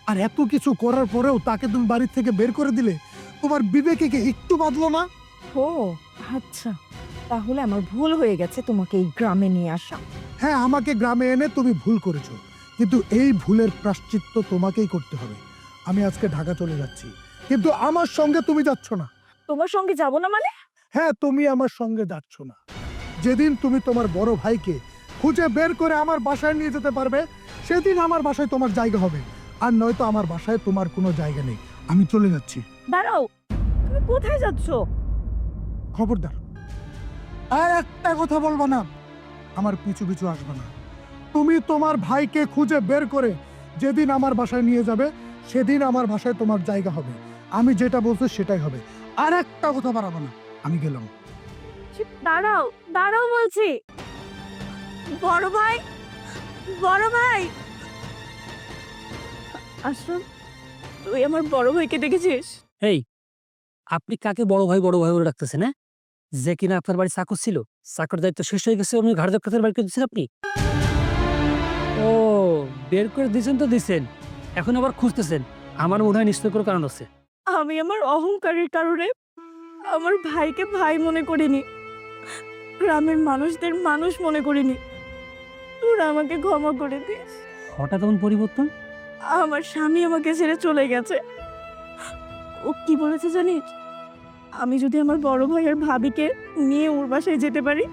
আর এত কিছু করার পরেও তাকে তুমি বাড়ি থেকে বের করে দিলে, তোমার বিবেকে কি একটু বাঁধলো না? ও আচ্ছা, তাহলে আমার ভুল হয়ে গেছে তোমাকে এই গ্রামে নিয়ে আসা। হ্যাঁ, আমাকে গ্রামে এনে তুমি ভুল করেছো, কিন্তু এই ভুলের প্রায়শ্চিত্ত তোমাকেই করতে হবে। আমি আজকে ঢাকা চলে যাচ্ছি, কিন্তু আমার সঙ্গে তুমি যাচ্ছ না। তোমার সঙ্গে যাব না মানে? হ্যাঁ, তুমি আমার সঙ্গে যাচ্ছ না। যেদিন তুমি তোমার বড় ভাইকে খুঁজে বের করে আমার বাসায় নিয়ে যেতে পারবে, সেদিন আমার বাসায় তোমার জায়গা হবে, আর নয়তো আমার বাসায় তোমার কোনো জায়গা নেই। আমি চলে যাচ্ছি। দাঁড়াও, তুমি কোথায় যাচ্ছ? খবরদার, আর একটা কথা বলবো না, আমার পিছু পিছু আসবে না। তুমি তোমার ভাইকে খুঁজে বের করে যেদিন আমার বাসায় নিয়ে যাবে, সেদিন আমার বাসায় তোমার জায়গা হবে। আমি যেটা বলছি সেটাই হবে, আর একটা কথা বাড়াবো না। আমি গেলাম। দাঁড়াও, দাঁড়াও বলছি। বড় ভাই, বড় ভাই। আশরাফ, তুই আমার বড় ভাইকে দেখেছিস? এই, আপনি কাকে বড় ভাই বলে রাখতেছেন? হ্যাঁ, যে কিনা আপনার বাড়ি চাকর ছিল, চাকর দায়িত্ব শেষ হয়ে গেছে, উনি ঘাড় ধাক্কাতে বাড়ি করে দিচ্ছেন আপনি? ও, বের করে দিয়েছেন তো দিচ্ছেন, এখন আবার খুঁজতেছেন। আমার মনে হয় নিশ্চয় কোনো কারণ আছে। আমি আমার অহংকারের কারণে আমার ভাইকে ভাই মনে করিনি, গ্রামের মানুষদের মানুষ মনে করিনি। তোরা আমাকে ক্ষমা করে দিস। হঠাৎ এমন পরিবর্তন? আমার স্বামী আমাকে ছেড়ে চলে গেছে। ও কি বলেছে জানিস? আমি যদি আমার বড় ভাই আর ভাবিকে নিয়ে ওর বাসায় যেতে পারি,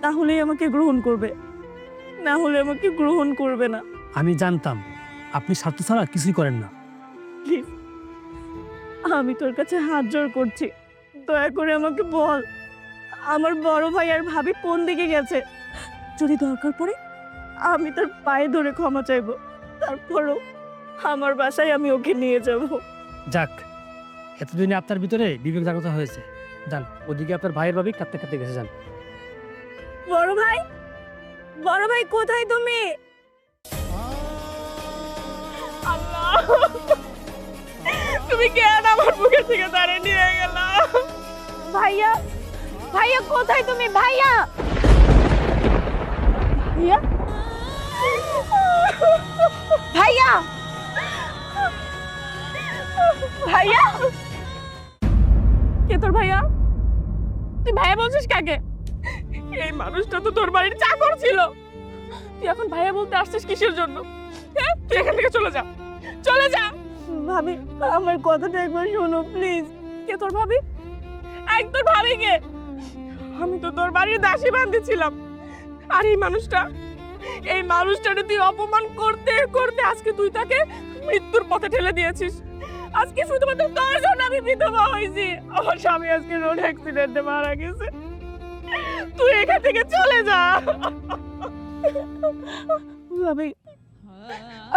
তাহলেই আমাকে গ্রহণ করবে, না হলে আমাকে গ্রহণ করবে না। আমি জানতাম আপনি স্বার্থ ছাড়া কিছুই করেন না। প্লিজ, আমি তোর কাছে হাত জোড় করছি, দয়া করে আমাকে বল আমার বড় ভাই আর ভাবি কোন দিকে গেছে। যদি দরকার পড়ে আমি তার পায়ে ধরে ক্ষমা চাইবো, তারপরও আমার বাসায় আমি ওকে নিয়ে যাব। যাক, এতদিনে আপনার ভিতরে বিবেক জাগ্রত হয়েছে। যান, ওদিকে আপনার ভাইয়ের ভাবি কাঁদতে কাঁদতে গেছে। যান। বড় ভাই, বড় ভাই কোথায় তুমি? আল্লাহ, তুমি কেন আমার বুকের থেকে দাঁড়িয়ে নিয়ে গেলা? ভাইয়া, ভাইয়া কোথায় তুমি? ভাইয়া, ভাইয়া, ভাইয়া, ভাইয়া। কে তোর ভাইয়া? তুই ভাইয়া বলছিস কাকে? এই মানুষটা তো তোর বাড়ির চাকর ছিল। তুই এখন ভাইয়া বলতে আসছিস কিসের জন্য? হ্যাঁ, তুই এখান থেকে চলে যা, চলে যা। ভাবি, আমার কথাটা একবার শোনো প্লিজ। কে তোর ভাবি? এক তোর ভাবি কে? আমি তো তোর বাড়ির দাসী বান্দি ছিলাম। আর এই মানুষটাকে তুই অপমান করতে করতে আজকে তুই তাকে মৃত্যুর পথে ঠেলে দিয়েছিস। আজকে শুধুমাত্র তোর জন্য আমি বিধবা হয়েছি। আমার স্বামী আজকে রোড অ্যাক্সিডেন্টে মারা গেছে। তুই এখান থেকে চলে যা। ভাবি,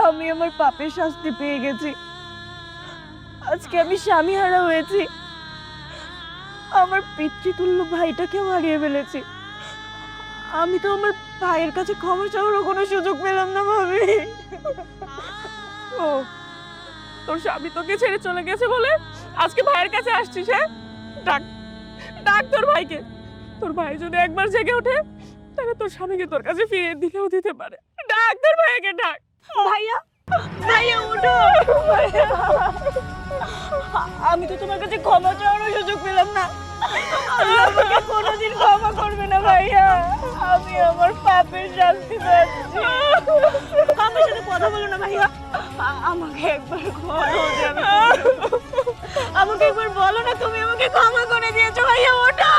আমি আমার পাপের শাস্তি পেয়ে গেছি। আজকে আমি স্বামীহারা হয়েছি, আমার পিতৃতুল্য ভাইটাকেও হারিয়ে ফেলেছি। আমি তো আমার ভাইয়ের কাছে ক্ষমা চাওয়ারও কোনো সুযোগ পেলাম না ভাবি। ও, তোর স্বামী তোকে ছেড়ে চলে গেছে বলে আজকে ভাইয়ের কাছে আসছিস? হ্যাঁ, ডাক, ডাক তোর ভাইকে। তোর ভাই যদি একবার জেগে ওঠে, তাহলে তোর স্বামীকে তোর কাছে ফিরিয়ে দিলেও দিতে পারে। ডাক তোর ভাইকে, ডাক। ভাইয়া, ভাইয়া ওঠো। আমি তো তোমার কাছে ক্ষমা চাওয়ারও সুযোগ পেলাম না। আল্লাহ আমাকে কোনোদিন ক্ষমা করবে না ভাইয়া। আমি আমার পাপের শাস্তি পাচ্ছি। আমার সাথে কথা বলো না ভাইয়া, আমাকে একবার বলো যে আমাকে একবার বলো না তুমি আমাকে ক্ষমা করে দিয়েছো। ভাইয়া ওঠো।